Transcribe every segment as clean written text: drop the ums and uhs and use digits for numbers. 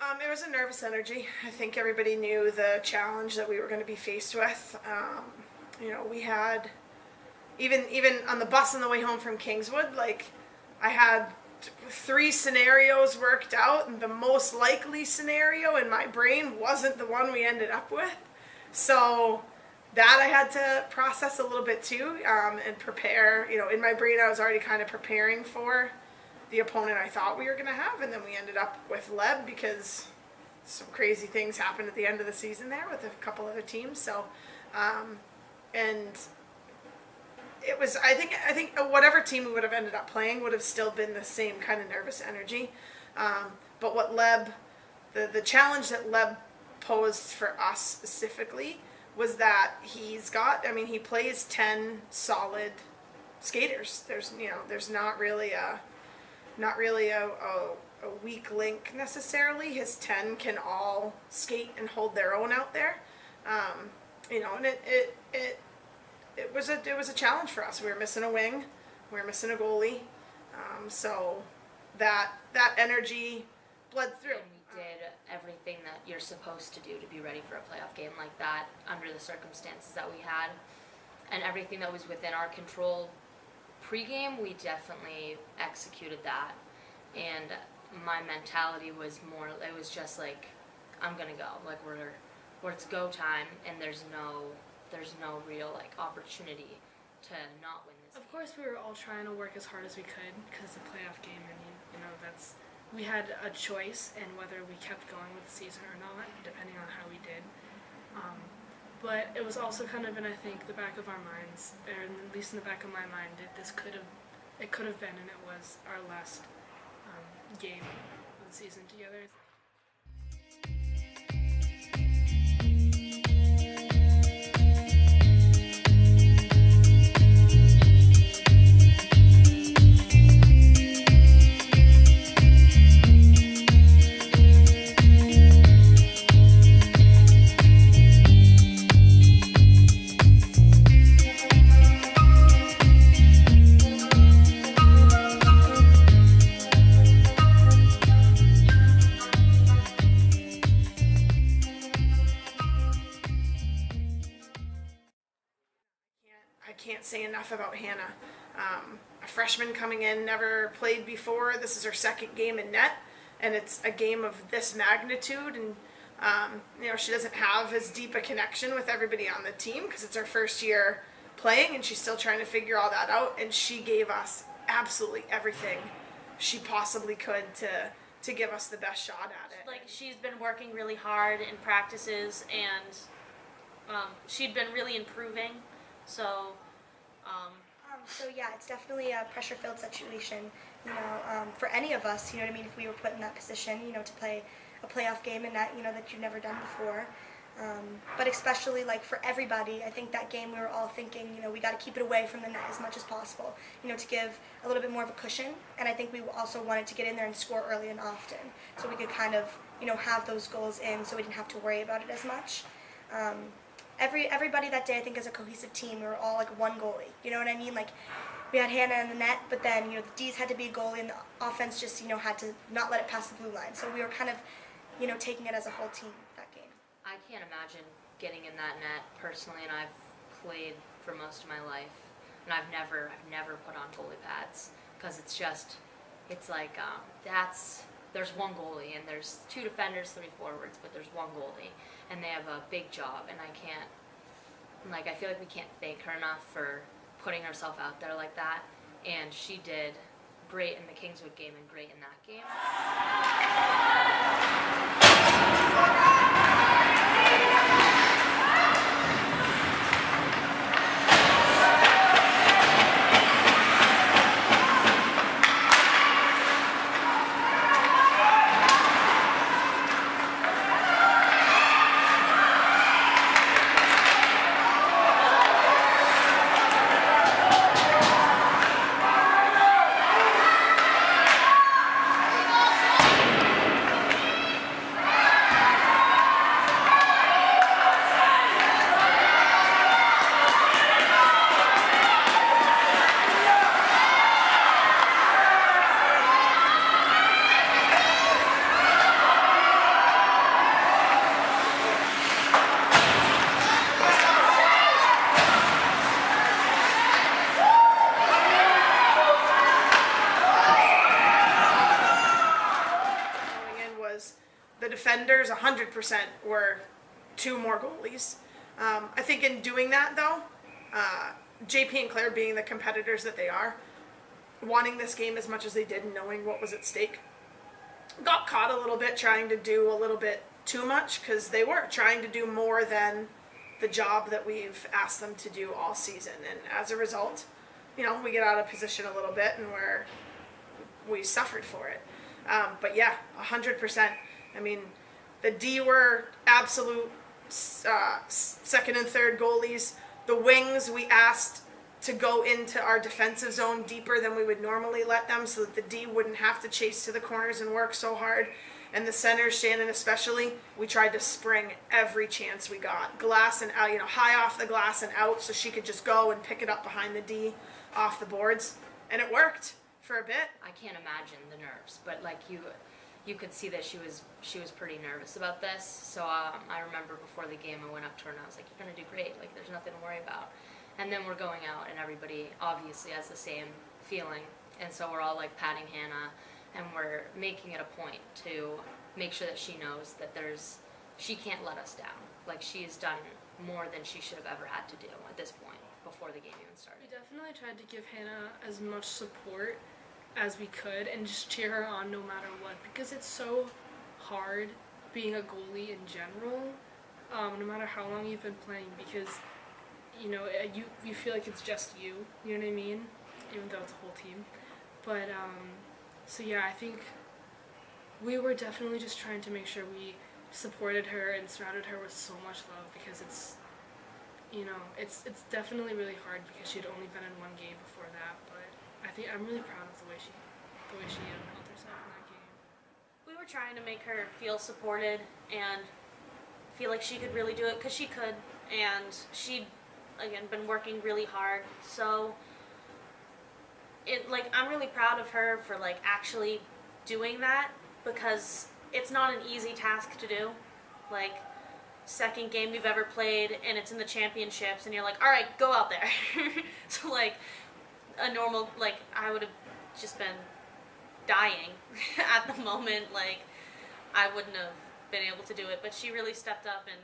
It was a nervous energy. I think everybody knew the challenge that we were going to be faced with. We had even on the bus on the way home from Kingswood, like I had three scenarios worked out, and the most likely scenario in my brain wasn't the one we ended up with. So that I had to process a little bit too, and prepare. In my brain, I was already kind of preparing for the opponent I thought we were going to have, and then we ended up with Leb because some crazy things happened at the end of the season there with a couple other teams. So, and it was, I think whatever team we would have ended up playing would have still been the same kind of nervous energy. But what the challenge that Leb posed for us specifically was that he plays 10 solid skaters. There's not really a weak link necessarily. His 10 can all skate and hold their own out there. And it was a challenge for us. We were missing a wing, we were missing a goalie, so that energy bled through. And we did everything that you're supposed to do to be ready for a playoff game like that under the circumstances that we had, and everything that was within our control. Pre-game, we definitely executed that, and my mentality was it was just like, I'm gonna go, like it's go time, and there's no real opportunity to not win this Of game. course, we were all trying to work as hard as we could because the playoff game. I mean, we had a choice in whether we kept going with the season or not, depending on how we did. But it was also kind of in, I think, the back of our minds, or at least in the back of my mind, that it could have been, and it was our last game of the season together. I can't say enough about Hannah. A freshman coming in, never played before. This is her second game in net, and it's a game of this magnitude. And she doesn't have as deep a connection with everybody on the team because it's her first year playing, and she's still trying to figure all that out. And she gave us absolutely everything she possibly could to give us the best shot at it. Like, she's been working really hard in practices, and she'd been really improving. So yeah, it's definitely a pressure-filled situation, for any of us, if we were put in that position, to play a playoff game in that, that you've never done before. But especially, for everybody, I think that game we were all thinking, we got to keep it away from the net as much as possible, to give a little bit more of a cushion. And I think we also wanted to get in there and score early and often, so we could kind of, have those goals in so we didn't have to worry about it as much. Everybody that day, I think, as a cohesive team, we were all one goalie. You know what I mean? We had Hannah in the net, but then the D's had to be a goalie, and the offense just had to not let it pass the blue line. So we were kind of taking it as a whole team that game. I can't imagine getting in that net personally, and I've played for most of my life, and I've never put on goalie pads because there's one goalie and there's two defenders, three forwards, but there's one goalie, and they have a big job, and I feel like we can't thank her enough for putting herself out there like that, and she did great in the Kingswood game and great in that game. 100% were 2 more goalies. I think in doing that though, JP and Claire being the competitors that they are, wanting this game as much as they did and knowing what was at stake, got caught a little bit trying to do a little bit too much, because they were trying to do more than the job that we've asked them to do all season. And as a result, we get out of position a little bit and we suffered for it. But yeah, 100%. I mean, the D were absolute second and third goalies. The wings, we asked to go into our defensive zone deeper than we would normally let them, so that the D wouldn't have to chase to the corners and work so hard. And the centers, Shannon especially, we tried to spring every chance we got. Glass and out, high off the glass and out, so she could just go and pick it up behind the D off the boards. And it worked for a bit. I can't imagine the nerves, but like you could see that she was pretty nervous about this. So I remember before the game, I went up to her and I was like, "You're gonna do great. Like, there's nothing to worry about." And then we're going out, and everybody obviously has the same feeling, and so we're all like patting Hannah, and we're making it a point to make sure that she knows that she can't let us down. Like, she has done more than she should have ever had to do at this point before the game even started. We definitely tried to give Hannah as much support as we could and just cheer her on no matter what, because it's so hard being a goalie in general, no matter how long you've been playing, because you feel like it's just you know what I mean, even though it's a whole team. But so yeah, I think we were definitely just trying to make sure we supported her and surrounded her with so much love, because it's definitely really hard, because she'd only been in one game before that. But I think I'm really proud of the way she held herself in that game. We were trying to make her feel supported and feel like she could really do it, because she could, and she'd again been working really hard. So I'm really proud of her for actually doing that, because it's not an easy task to do. Like, second game we've ever played, and it's in the championships, and you're like, all right, go out there. So a normal, I would have just been dying at the moment. I wouldn't have been able to do it, but she really stepped up and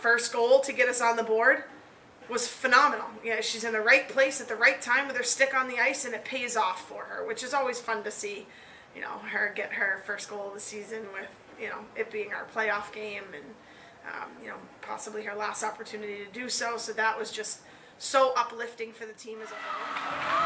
first goal to get us on the board was phenomenal. She's in the right place at the right time with her stick on the ice, and it pays off for her, which is always fun to see. Her get her first goal of the season with it being our playoff game, and possibly her last opportunity to do so. So that was just so uplifting for the team as a whole.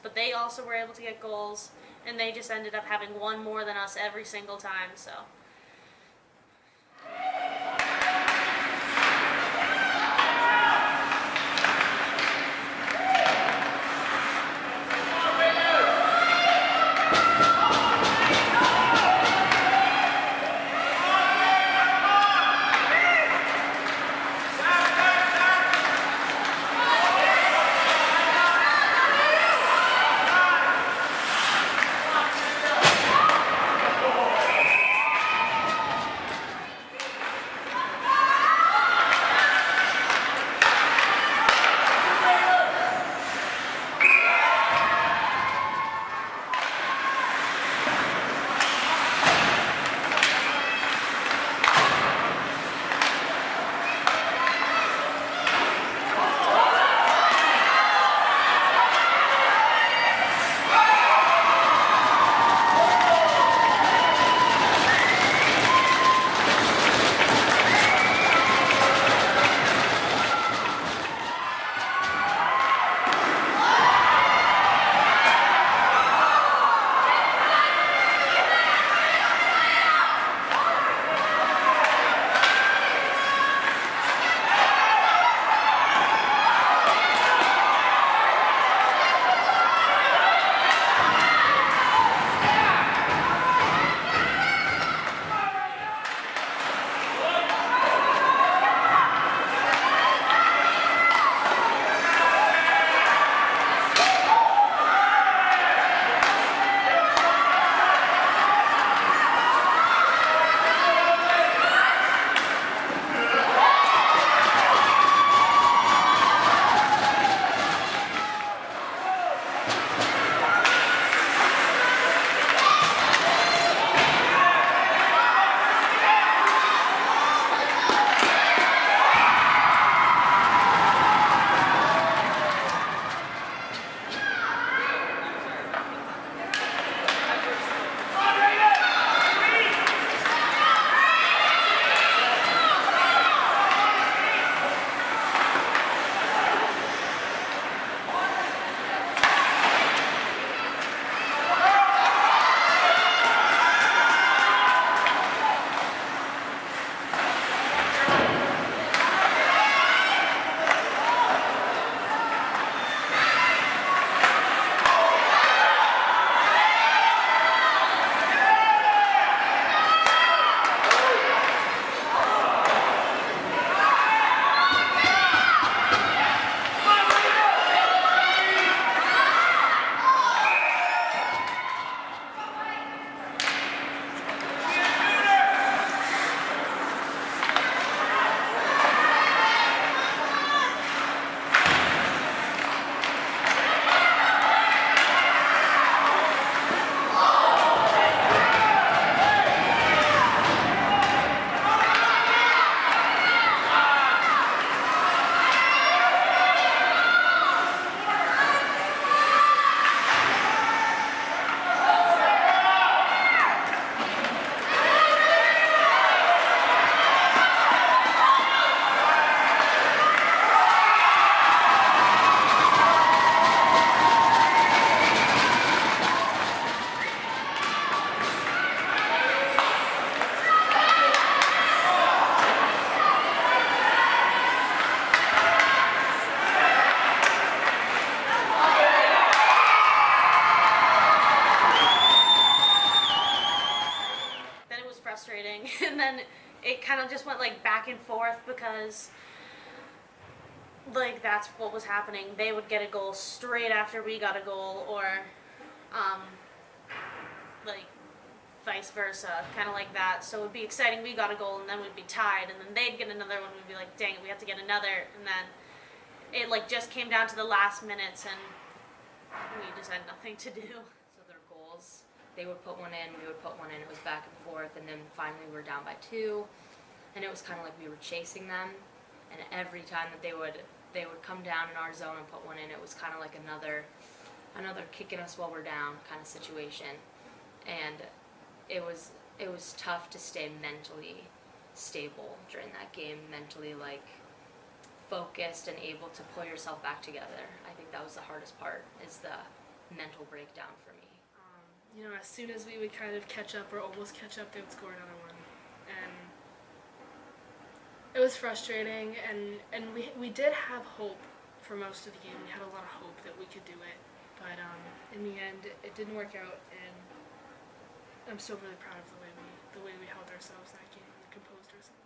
But they also were able to get goals, and they just ended up having one more than us every single time. So kind of just went like back and forth because like that's what was happening. They would get a goal straight after we got a goal, or like vice versa, kind of like that. So it would be exciting. We got a goal, and then we'd be tied, and then they'd get another one. We'd be like, dang it, we have to get another, and then it like just came down to the last minutes, and we just had nothing to do. So their goals, they would put one in, we would put one in, it was back and forth, and then finally we were down by 2, and it was kind of like we were chasing them, and every time that they would come down in our zone and put one in, it was kind of like another kicking us while we're down kind of situation, and it was tough to stay mentally stable during that game, mentally like focused and able to pull yourself back together. I think that was the hardest part, is the mental breakdown for me. You know, as soon as we would kind of catch up or almost catch up, they would score another one, and it was frustrating. And we did have hope for most of the game. We had a lot of hope that we could do it, but in the end, it didn't work out. And I'm still really proud of the way we held ourselves that game and composed ourselves.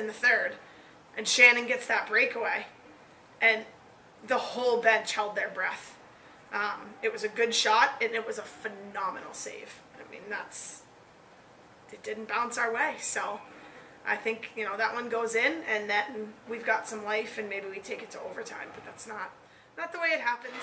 in the third, and Shannon gets that breakaway, and the whole bench held their breath. It was a good shot, and it was a phenomenal save. I mean, it didn't bounce our way, so I think, that one goes in, and then we've got some life, and maybe we take it to overtime, but that's not the way it happens.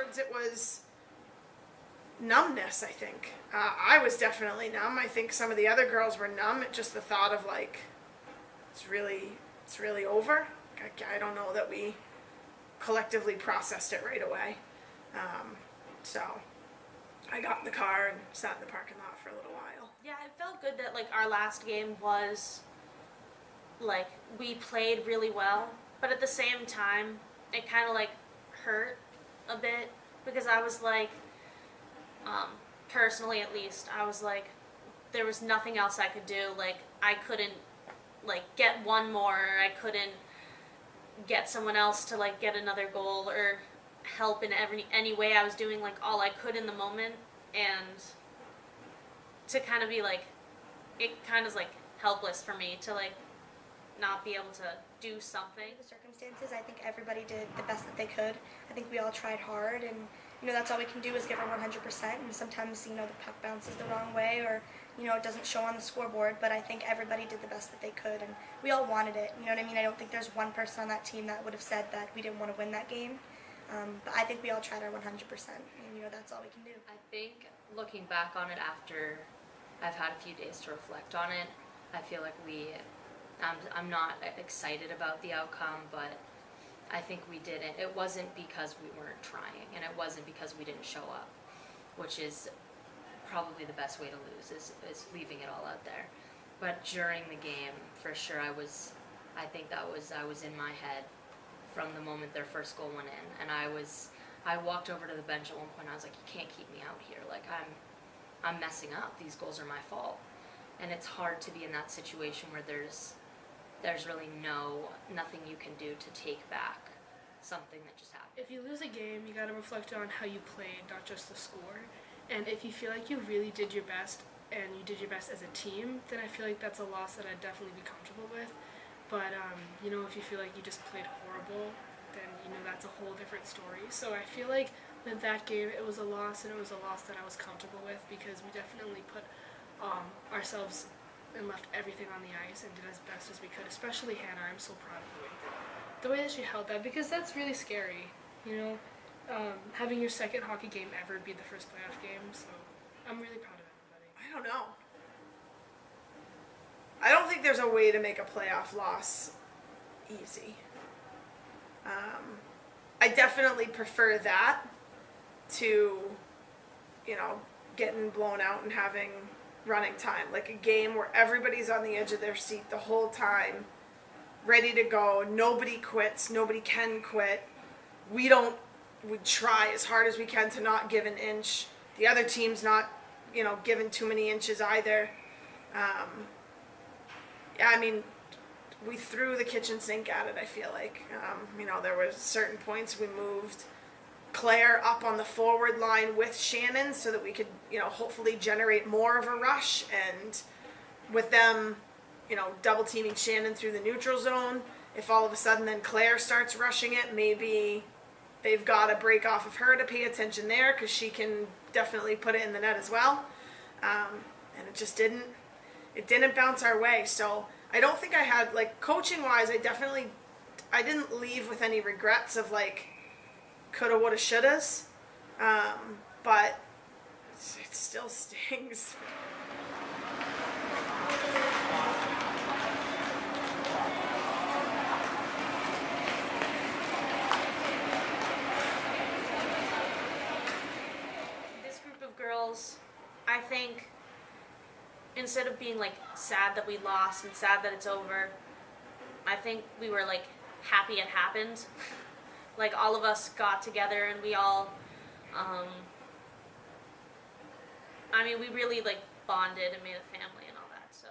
afterwards it was numbness, I think. I was definitely numb. I think some of the other girls were numb at just the thought of like, it's really over. I don't know that we collectively processed it right away. So I got in the car and sat in the parking lot for a little while. Yeah, it felt good that like our last game was like we played really well, but at the same time it kind of like hurt a bit because I was like, personally at least, I was like, there was nothing else I could do. Like I couldn't like get one more, or I couldn't get someone else to like get another goal or help in any way. I was doing like all I could in the moment, and to kind of be like, it kind of is like helpless for me to like not be able to do something. The circumstances, I think everybody did the best that they could. I think we all tried hard, and that's all we can do is give our 100%. And sometimes the puck bounces the wrong way, or it doesn't show on the scoreboard. But I think everybody did the best that they could, and we all wanted it. You know what I mean? I don't think there's one person on that team that would have said that we didn't want to win that game. But I think we all tried our 100%, and that's all we can do. I think looking back on it after I've had a few days to reflect on it, I feel like I'm not excited about the outcome, but I think we didn't. It wasn't because we weren't trying, and it wasn't because we didn't show up, which is probably the best way to lose, is leaving it all out there. But during the game, for sure, I was in my head from the moment their first goal went in, and I walked over to the bench at one point. I was like, you can't keep me out here. Like I'm messing up. These goals are my fault, and it's hard to be in that situation where there's really nothing you can do to take back something that just happened. If you lose a game, you gotta reflect on how you played, not just the score. And if you feel like you really did your best and you did your best as a team, then I feel like that's a loss that I'd definitely be comfortable with. But if you feel like you just played horrible, then that's a whole different story. So I feel like with that game, it was a loss, and it was a loss that I was comfortable with because we definitely put ourselves and left everything on the ice and did as best as we could. Especially Hannah, I'm so proud of the way that she held that, because that's really scary. Having your second hockey game ever be the first playoff game. So I'm really proud of everybody. I don't know. I don't think there's a way to make a playoff loss easy. I definitely prefer that to, getting blown out and having running time. Like a game where everybody's on the edge of their seat the whole time, ready to go. Nobody quits. Nobody can quit. We try as hard as we can to not give an inch. The other team's not, giving too many inches either. We threw the kitchen sink at it, I feel like. There was certain points we moved Claire up on the forward line with Shannon so that we could, hopefully generate more of a rush. And with them, double teaming Shannon through the neutral zone, if all of a sudden then Claire starts rushing it, maybe they've got a break off of her to pay attention there, because she can definitely put it in the net as well. And it just didn't bounce our way. So I don't think I had, coaching wise, I didn't leave with any regrets of coulda, woulda, shouldas. But it still stings. This group of girls, I think, instead of being sad that we lost and sad that it's over, I think we were happy it happened. All of us got together and we all, we really bonded and made a family and all that. So.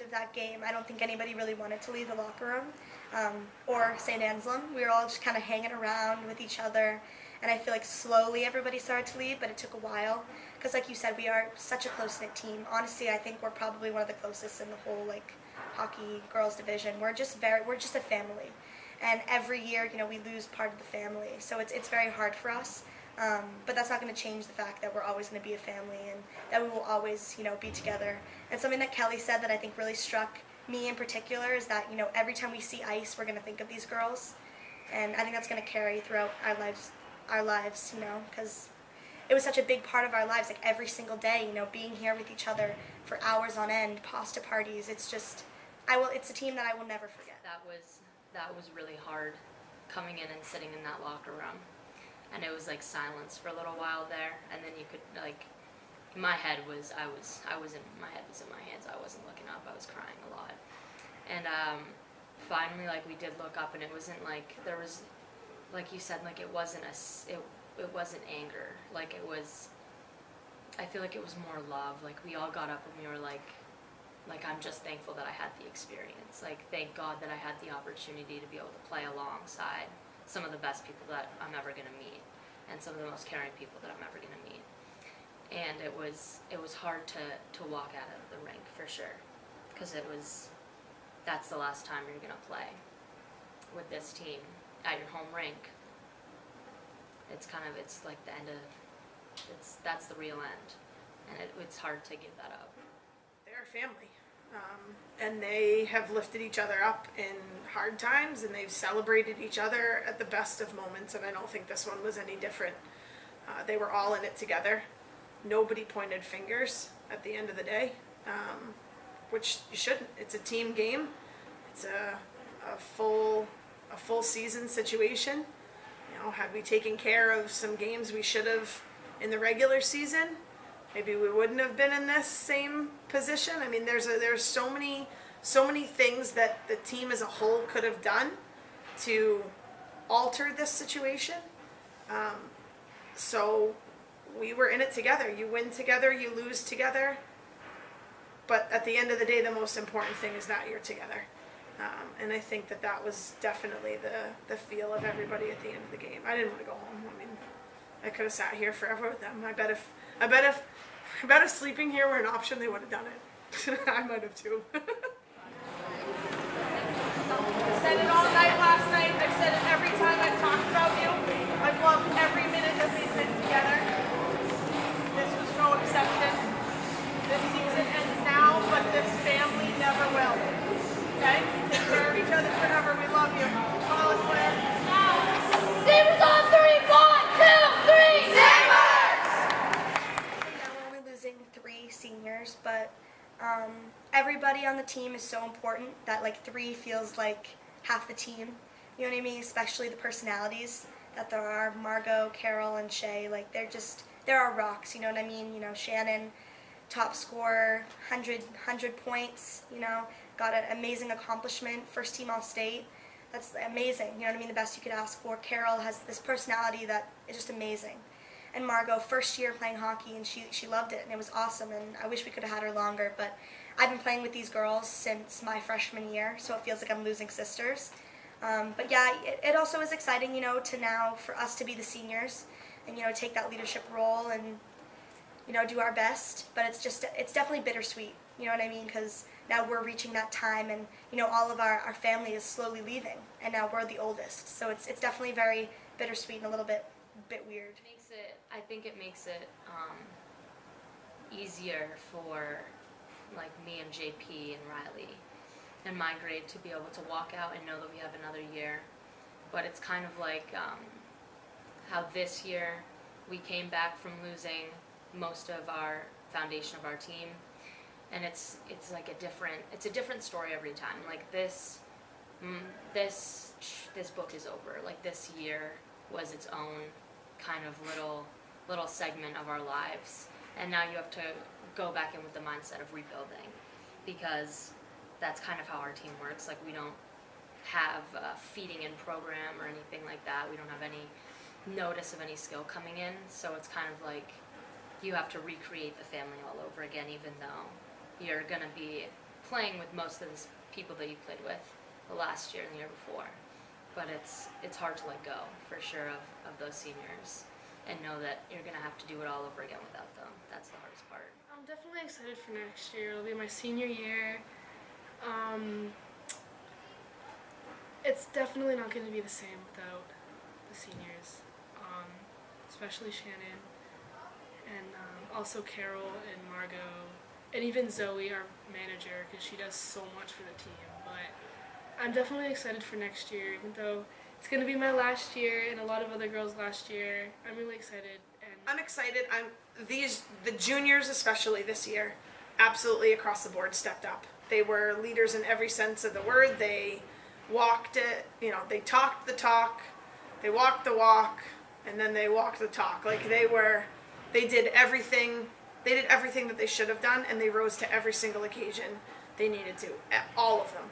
Of that game, I don't think anybody really wanted to leave the locker room or St. Anselm. We were all just kind of hanging around with each other, and I feel like slowly everybody started to leave, but it took a while because like you said, we are such a close-knit team. Honestly, I think we're probably one of the closest in the whole like hockey girls division. We're just a family, and every year, you know, we lose part of the family, so it's very hard for us. But that's not going to change the fact that we're always going to be a family and that we will always, you know, be together. And something that Kelly said that I think really struck me in particular is that, you know, every time we see ice, we're going to think of these girls, and I think that's going to carry throughout our lives, you know, because it was such a big part of our lives, like every single day, you know, being here with each other for hours on end, pasta parties. It's just, it's a team that I will never forget. That was really hard, coming in and sitting in that locker room, and it was like silence for a little while there, and then you could like, my head was in my hands. I wasn't looking up. I was crying a lot, and finally, like, we did look up, and it wasn't like there was, like you said, like it wasn't anger. Like it was, I feel like it was more love. Like we all got up and we were like I'm just thankful that I had the experience. Like thank God that I had the opportunity to be able to play alongside some of the best people that I'm ever gonna meet, and some of the most caring people that I'm ever gonna meet. And it was hard to walk out of the rink for sure, because that's the last time you're gonna play with this team at your home rink. It's like the end of, that's the real end, and it's hard to give that up. They're a family, and they have lifted each other up in hard times, and they've celebrated each other at the best of moments, and I don't think this one was any different. They were all in it together. Nobody pointed fingers at the end of the day, which you shouldn't. It's a team game. It's a full season situation. You know, had we taken care of some games we should have in the regular season, maybe we wouldn't have been in this same position. I mean, there's so many things that the team as a whole could have done to alter this situation. So we were in it together. You win together, you lose together. But at the end of the day, the most important thing is that you're together. And I think that was definitely the feel of everybody at the end of the game. I didn't want to go home. I mean, I could have sat here forever with them. I bet if sleeping here were an option, they would have done it. I might have too. I said it all night last night. I've said it every time I've talked about you. I've loved every minute that we've been together. This was no exception. This season ends now, but this family never will. Okay? Take care of each other forever. We love you. Call us, Claire. Sabres on 3, 1, 2, 3, Sabres! Now we're only losing 3 seniors, but everybody on the team is so important that like 3 feels like half the team. You know what I mean? Especially the personalities that there are. Margot, Carol, and Shay. Like they're our rocks. You know what I mean? You know, Shannon, top scorer, 100 points. You know, got an amazing accomplishment, first team All-State. That's amazing. You know what I mean? The best you could ask for. Carol has this personality that is just amazing. And Margot, first year playing hockey, and she loved it, and it was awesome, and I wish we could have had her longer, but I've been playing with these girls since my freshman year, so it feels like I'm losing sisters. But yeah, it also is exciting, you know, for us to be the seniors and, you know, take that leadership role and, you know, do our best, but it's definitely bittersweet, you know what I mean, because now we're reaching that time, and, you know, all of our family is slowly leaving, and now we're the oldest, so it's definitely very bittersweet and a little bit weird. I think it makes it easier for like me and JP and Riley and my grade to be able to walk out and know that we have another year. But it's kind of like how this year we came back from losing most of our foundation of our team, and it's like a different story every time. Like this book is over. Like this year was its own kind of little segment of our lives, and now you have to go back in with the mindset of rebuilding, because that's kind of how our team works. Like we don't have a feeding in program or anything like that. We don't have any notice of any skill coming in, so it's kind of like you have to recreate the family all over again, even though you're gonna be playing with most of the people that you played with the last year and the year before. But it's hard to let go, for sure, of those seniors. and know that you're gonna have to do it all over again without them. That's the hardest part. I'm definitely excited for next year. It'll be my senior year. It's definitely not going to be the same without the seniors, especially Shannon, and also Carol and Margot, and even Zoe, our manager, because she does so much for the team. But I'm definitely excited for next year, even though it's going to be my last year and a lot of other girls' last year. I'm really excited. And I'm excited. The juniors especially this year, absolutely across the board stepped up. They were leaders in every sense of the word. They walked it, they talked the talk, they walked the walk, and then they walked the talk. Like they did everything that they should have done, and they rose to every single occasion they needed to. All of them.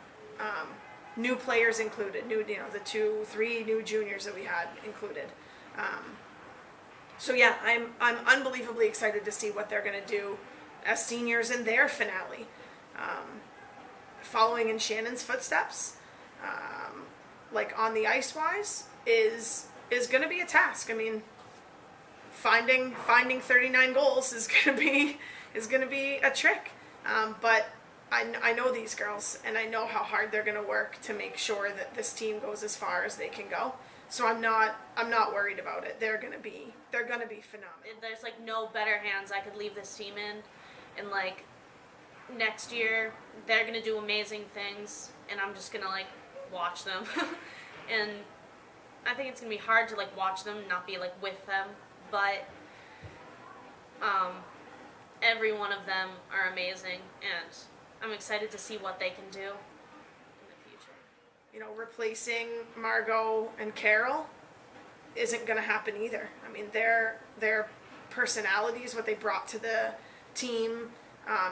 New players included, the 2-3 new juniors that we had included. So yeah, I'm unbelievably excited to see what they're gonna do as seniors in their finale. Following in Shannon's footsteps, like on the ice wise, is gonna be a task. I mean, finding 39 goals is gonna be a trick. But I know these girls, and I know how hard they're gonna work to make sure that this team goes as far as they can go. So I'm not worried about it. They're gonna be phenomenal. There's like no better hands I could leave this team in, and like next year they're gonna do amazing things, and I'm just gonna like watch them. And I think it's gonna be hard to like watch them, not be like with them, but every one of them are amazing, and I'm excited to see what they can do in the future. Replacing Margot and Carol isn't going to happen either. I mean, their personalities, what they brought to the team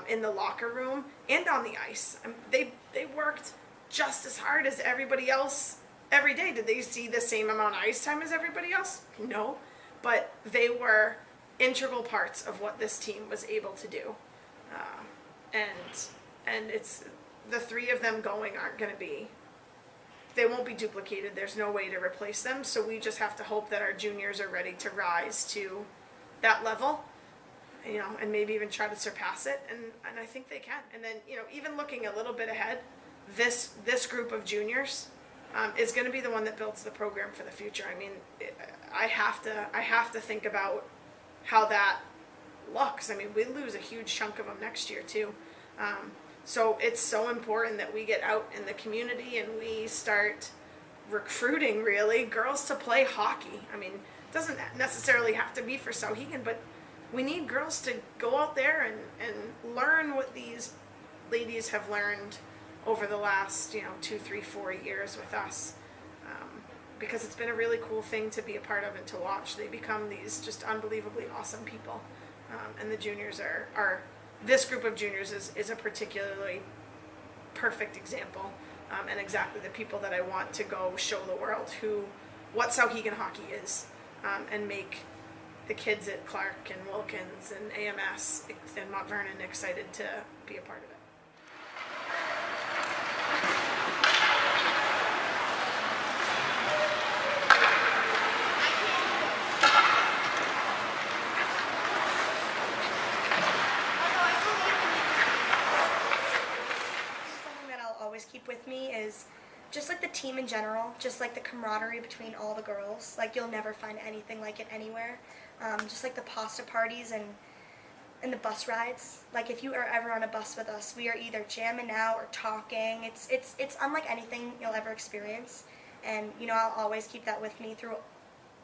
in the locker room and on the ice, they worked just as hard as everybody else every day. Did they see the same amount of ice time as everybody else? No, but they were integral parts of what this team was able to do, and it's the three of them going aren't going to be. They won't be duplicated. There's no way to replace them. So we just have to hope that our juniors are ready to rise to that level, and maybe even try to surpass it. And I think they can. And then, even looking a little bit ahead, this group of juniors is going to be the one that builds the program for the future. I mean, I have to think about how that looks. I mean, we lose a huge chunk of them next year too. So it's so important that we get out in the community and we start recruiting really girls to play hockey. I mean, it doesn't necessarily have to be for Souhegan, but we need girls to go out there and learn what these ladies have learned over the last 2, 3, 4 years with us, because it's been a really cool thing to be a part of and to watch. They become these just unbelievably awesome people, and the juniors are this group of juniors is a particularly perfect example, and exactly the people that I want to go show the world what Souhegan hockey is, and make the kids at Clark and Wilkins and AMS and Mount Vernon excited to be a part of it. Keep with me is just like the team in general, just like the camaraderie between all the girls. Like you'll never find anything like it anywhere. Just like the pasta parties and the bus rides. Like if you are ever on a bus with us, we are either jamming out or talking. It's unlike anything you'll ever experience, and I'll always keep that with me through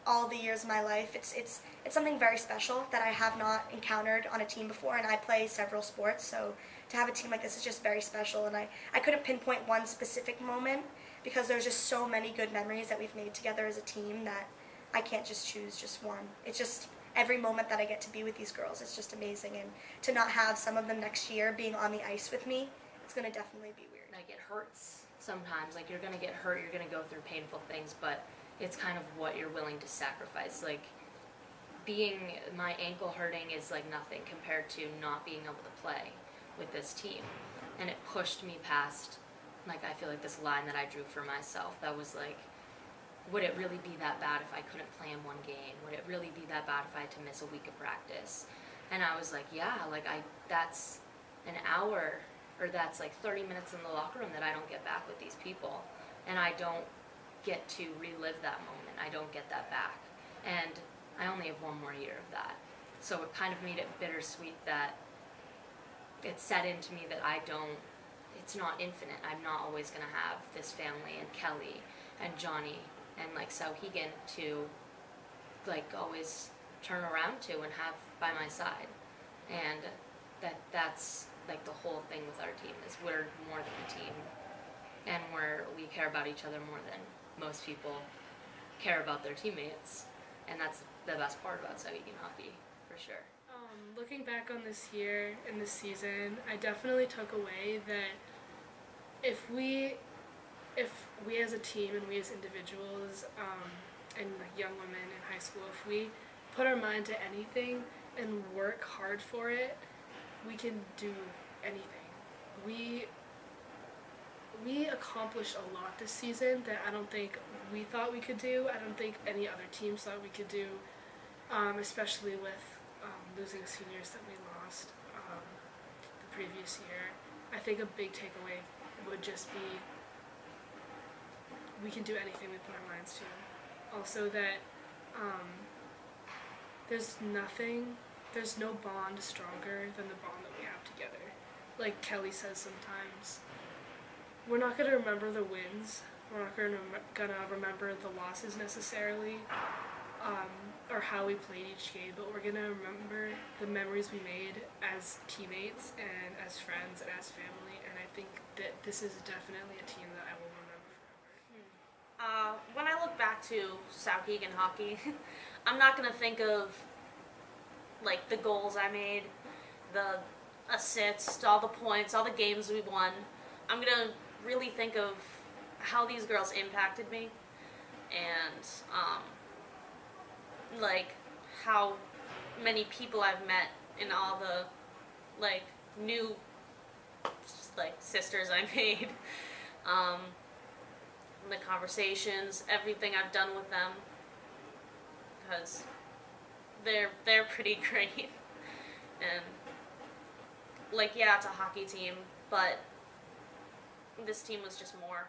all the years of my life. It's something very special that I have not encountered on a team before, and I play several sports, so to have a team like this is just very special. And I couldn't pinpoint one specific moment because there's just so many good memories that we've made together as a team that I can't just choose just one. It's just every moment that I get to be with these girls, it's just amazing. And to not have some of them next year being on the ice with me, it's going to definitely be weird. Like it hurts sometimes. Like you're gonna get hurt. You're gonna go through painful things, but it's kind of what you're willing to sacrifice. Like my ankle hurting is like nothing compared to not being able to play with this team, and it pushed me past, like, I feel like this line that I drew for myself that was like, would it really be that bad if I couldn't play in one game? Would it really be that bad if I had to miss a week of practice? And I was like, yeah, like that's an hour, or that's like 30 minutes in the locker room that I don't get back with these people. And I don't get to relive that moment. I don't get that back. And I only have one more year of that. So it kind of made it bittersweet that it set into me that it's not infinite. I'm not always going to have this family and Kelly and Johnny and like Sauhegan to like always turn around to and have by my side. And that's like the whole thing with our team is we're more than a team, and we care about each other more than most people care about their teammates, and that's the best part about Sauhegan hockey for sure. Looking back on this year and this season, I definitely took away that if we as a team and we as individuals and like young women in high school, if we put our mind to anything and work hard for it, we can do anything. We accomplished a lot this season that I don't think we thought we could do. I don't think any other teams thought we could do, especially with losing seniors that we lost the previous year. I think a big takeaway would just be we can do anything we put our minds to. Also that there's no bond stronger than the bond that we have together. Like Kelly says sometimes, we're not going to remember the wins, we're not going to remember the losses necessarily, or how we played each game, but we're going to remember the memories we made as teammates and as friends and as family, and I think that this is definitely a team that I will remember forever. When I look back to Sauhegan hockey, I'm not going to think of like the goals I made, the assists, all the points, all the games we won. I'm going to really think of how these girls impacted me, and like how many people I've met and all the like new like sisters I made, the conversations, everything I've done with them, because they're pretty great. And like, yeah, it's a hockey team, but this team was just more.